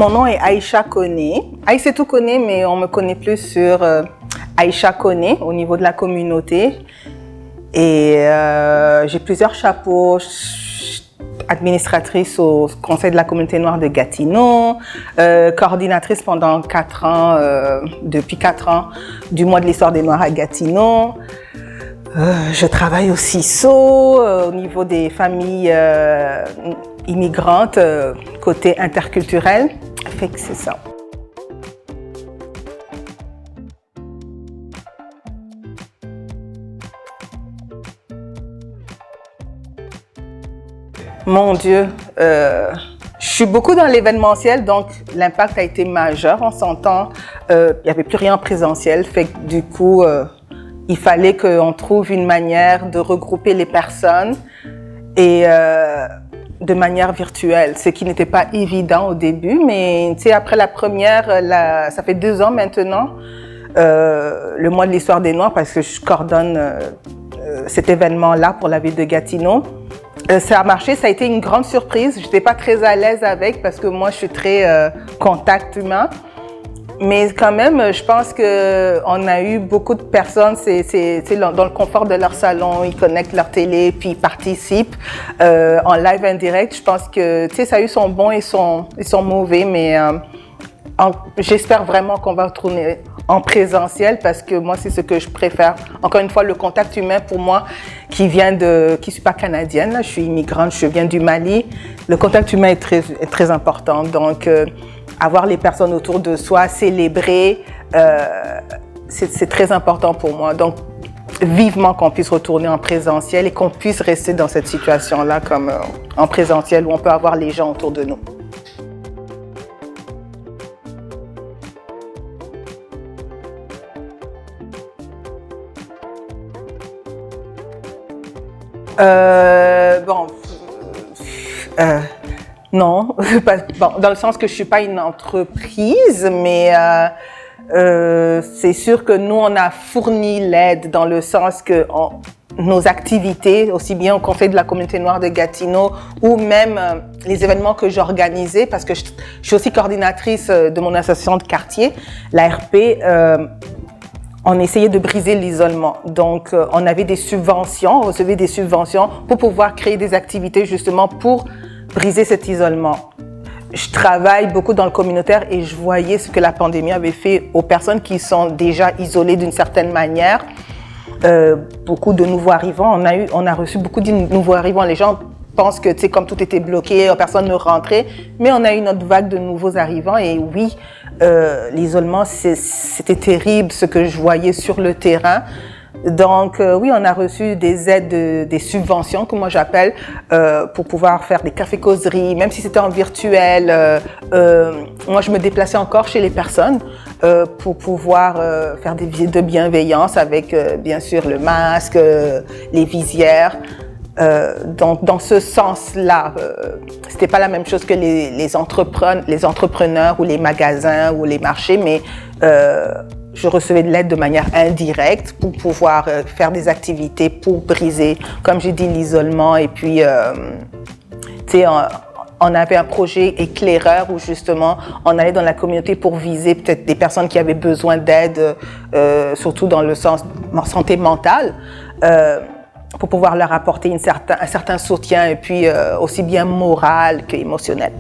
Mon nom est Aïcha Koné. Aïssatou Koné, mais on me connaît plus sur Aïcha Koné au niveau de la communauté. Et j'ai plusieurs chapeaux. Administratrice au Conseil de la communauté noire de Gatineau, coordinatrice pendant 4 ans, depuis 4 ans, du mois de l'histoire des Noirs à Gatineau. Je travaille au CISO, au niveau des familles immigrantes, côté interculturel. Fait que c'est ça. Mon Dieu, je suis beaucoup dans l'événementiel, donc l'impact a été majeur, on s'entend. Il n'y avait plus rien en présentiel, fait que du coup, il fallait qu'on trouve une manière de regrouper les personnes et de manière virtuelle, ce qui n'était pas évident au début, mais tu sais, après la première, ça fait 2 ans maintenant, le mois de l'histoire des Noirs, parce que je coordonne cet événement-là pour la ville de Gatineau. Ça a marché, ça a été une grande surprise. Je n'étais pas très à l'aise avec parce que moi, je suis très contact humain. Mais quand même, je pense qu'on a eu beaucoup de personnes, c'est dans le confort de leur salon, ils connectent leur télé, puis ils participent en live indirect. Je pense que ça a eu son bon et son mauvais, mais j'espère vraiment qu'on va retourner en présentiel parce que moi, c'est ce que je préfère. Encore une fois, le contact humain pour moi, qui suis pas canadienne, là, je suis immigrante, je viens du Mali. Le contact humain est très important. Donc, avoir les personnes autour de soi, célébrer, c'est très important pour moi. Donc, vivement qu'on puisse retourner en présentiel et qu'on puisse rester dans cette situation-là comme en présentiel où on peut avoir les gens autour de nous. Non, bon, dans le sens que je suis pas une entreprise, mais c'est sûr que nous, on a fourni l'aide dans le sens que nos activités, aussi bien au Conseil de la communauté noire de Gatineau ou même les événements que j'organisais, parce que je suis aussi coordinatrice de mon association de quartier, l'ARP. On essayait de briser l'isolement. Donc, on avait des subventions, on recevait des subventions pour pouvoir créer des activités justement pour briser cet isolement. Je travaille beaucoup dans le communautaire et je voyais ce que la pandémie avait fait aux personnes qui sont déjà isolées d'une certaine manière. Beaucoup de nouveaux arrivants, on a reçu beaucoup de nouveaux arrivants. Les gens pensent que, tu sais, comme tout était bloqué, personne ne rentrait, mais on a eu une autre vague de nouveaux arrivants et oui, l'isolement, c'était terrible ce que je voyais sur le terrain. Donc oui, on a reçu des aides, des subventions que moi j'appelle, pour pouvoir faire des cafés-causeries, même si c'était en virtuel. Moi, je me déplaçais encore chez les personnes pour pouvoir faire des visites de bienveillance avec bien sûr le masque, les visières. Donc, dans ce sens-là, c'était pas la même chose que les entrepreneurs ou les magasins ou les marchés, mais je recevais de l'aide de manière indirecte pour pouvoir faire des activités pour briser, comme j'ai dit, l'isolement. Et puis, tu sais, on avait un projet éclaireur où justement, on allait dans la communauté pour viser peut-être des personnes qui avaient besoin d'aide, surtout dans le sens santé mentale. Pour pouvoir leur apporter un certain soutien et puis aussi bien moral qu'émotionnel.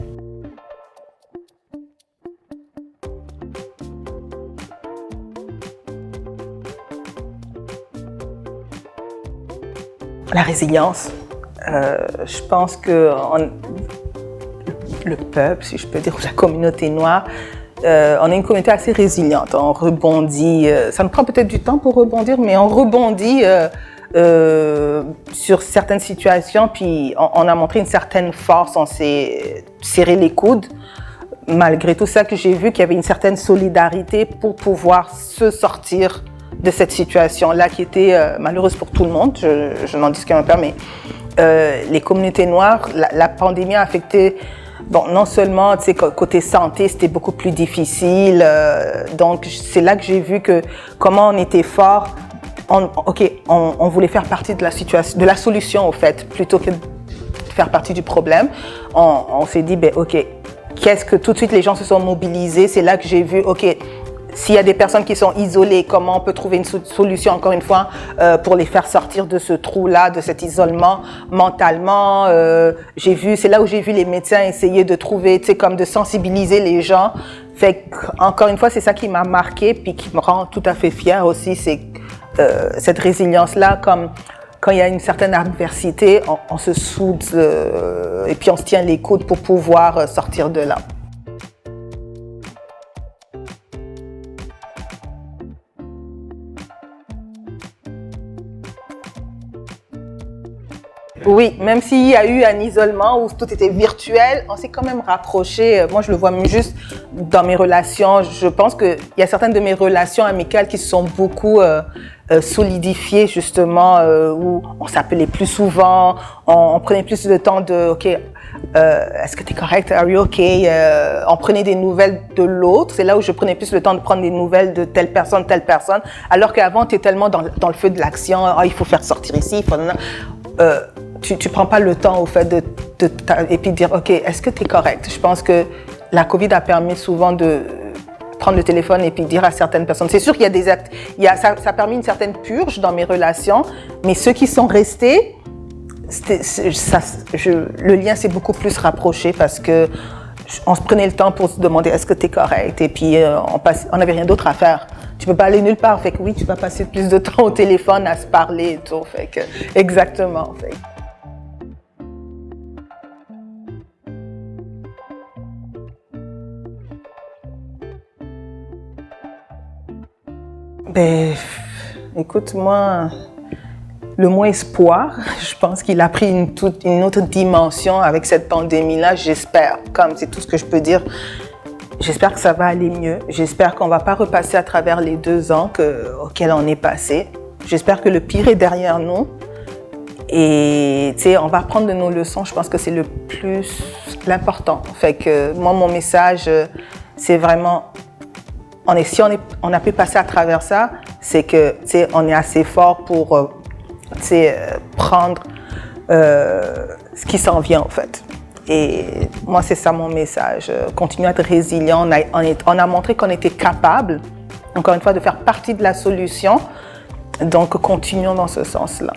La résilience. Je pense que le peuple, si je peux dire, ou la communauté noire, on est une communauté assez résiliente. On rebondit. Ça nous prend peut-être du temps pour rebondir, mais on rebondit sur certaines situations, puis on a montré une certaine force, on s'est serré les coudes. Malgré tout ça que j'ai vu, qu'il y avait une certaine solidarité pour pouvoir se sortir de cette situation-là qui était malheureuse pour tout le monde, je n'en dis qu'un peu, mais les communautés noires, la pandémie a affecté, bon, non seulement tu sais, côté santé, c'était beaucoup plus difficile, donc c'est là que j'ai vu que comment on était fort. On voulait faire partie de la situation, de la solution au fait, plutôt que de faire partie du problème. On s'est dit, ben ok, qu'est-ce que tout de suite les gens se sont mobilisés. C'est là que j'ai vu, OK, s'il y a des personnes qui sont isolées, comment on peut trouver une solution, encore une fois, pour les faire sortir de ce trou-là, de cet isolement mentalement. C'est là où j'ai vu les médecins essayer de trouver, tu sais, comme de sensibiliser les gens. Fait encore une fois, c'est ça qui m'a marqué, puis qui me rend tout à fait fière aussi, c'est cette résilience-là, comme quand il y a une certaine adversité, on se soude et puis on se tient les coudes pour pouvoir sortir de là. Oui, même s'il y a eu un isolement où tout était virtuel, on s'est quand même rapprochés. Moi, je le vois même juste dans mes relations. Je pense qu'il y a certaines de mes relations amicales qui se sont beaucoup solidifiées, justement, où on s'appelait plus souvent, on prenait plus de temps de « OK, est-ce que tu es correct? Are you OK? » On prenait des nouvelles de l'autre. C'est là où je prenais plus le temps de prendre des nouvelles de telle personne. Alors qu'avant, tu es tellement dans le feu de l'action. « Ah, il faut faire sortir ici. Il faut... » Tu prends pas le temps au fait et puis dire OK, est-ce que tu es correct? Je pense que la COVID a permis souvent de prendre le téléphone et puis dire à certaines personnes. C'est sûr qu'il y a des actes, ça a permis une certaine purge dans mes relations, mais ceux qui sont restés, le lien s'est beaucoup plus rapproché parce que on se prenait le temps pour se demander est-ce que tu es correct, et puis on n'avait rien d'autre à faire. Tu peux pas aller nulle part, fait que oui, tu vas passer plus de temps au téléphone à se parler et tout, fait que exactement. Fait. Ben, écoute, moi, le mot espoir, je pense qu'il a pris une autre dimension avec cette pandémie-là, j'espère, comme c'est tout ce que je peux dire. J'espère que ça va aller mieux. J'espère qu'on ne va pas repasser à travers les 2 ans auxquels on est passé. J'espère que le pire est derrière nous. Et tu sais, on va prendre de nos leçons. Je pense que c'est l'important. Fait que moi, mon message, c'est vraiment, si on a pu passer à travers ça, c'est que tu sais, on est assez fort pour prendre ce qui s'en vient en fait. Et moi, c'est ça mon message. Continuer à être résilient. On a montré qu'on était capable, encore une fois, de faire partie de la solution. Donc, continuons dans ce sens-là.